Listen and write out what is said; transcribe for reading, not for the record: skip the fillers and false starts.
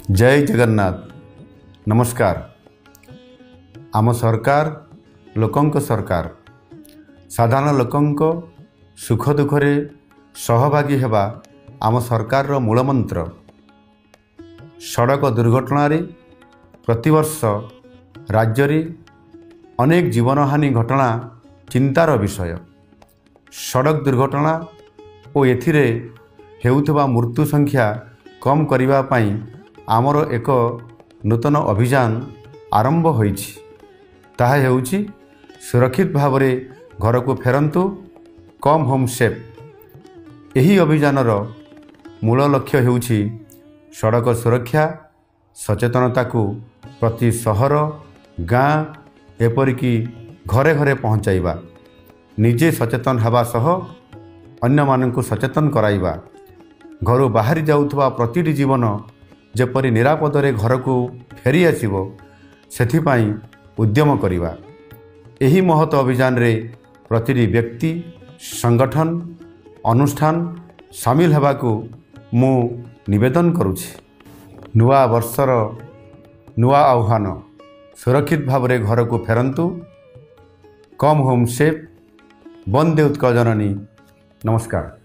जय जगन्नाथ। नमस्कार। आम सरकार लोकंक सरकार। साधारण लोकंक सुख दुखरे सहभागी हेबा आम सरकार रो मूलमंत्र। सड़क दुर्घटना रे प्रतिवर्ष राज्य रे अनेक जीवनहानि घटना चिंतार विषय। सड़क दुर्घटना और एथिरे हेउथबा मृत्यु संख्या कम करिबा पई आमर एक नूतन अभियान आरंभ होईछि। ताहा हेउछि सुरक्षित भाव रे घर को फेरंतु, कम होम सेफ। एही अभियानर मूल लक्ष्य हेउछि सड़क सुरक्षा सचेतनता को प्रति सहर गाँ एपरिकी घरे घरे पहुँचाइबा, निजे सचेतन हेबा सह अन्य माननकु सचेतन कराइबा, घर बाहरी जाउथबा प्रतिटी जीवन जेपरि निरापद रे घर को फेरी आसिबो सेथिपाई उद्यम करिबा। एही महत अभियान रे प्रतिटी व्यक्ति संगठन अनुष्ठान शामिल हेबाकू मु निवेदन करुछि। नुआ वर्षर नुआ आह्वान, सुरक्षित भाव रे घर को फेरंतु, कम होम सेफ। वंदे उत्कल जननी। नमस्कार।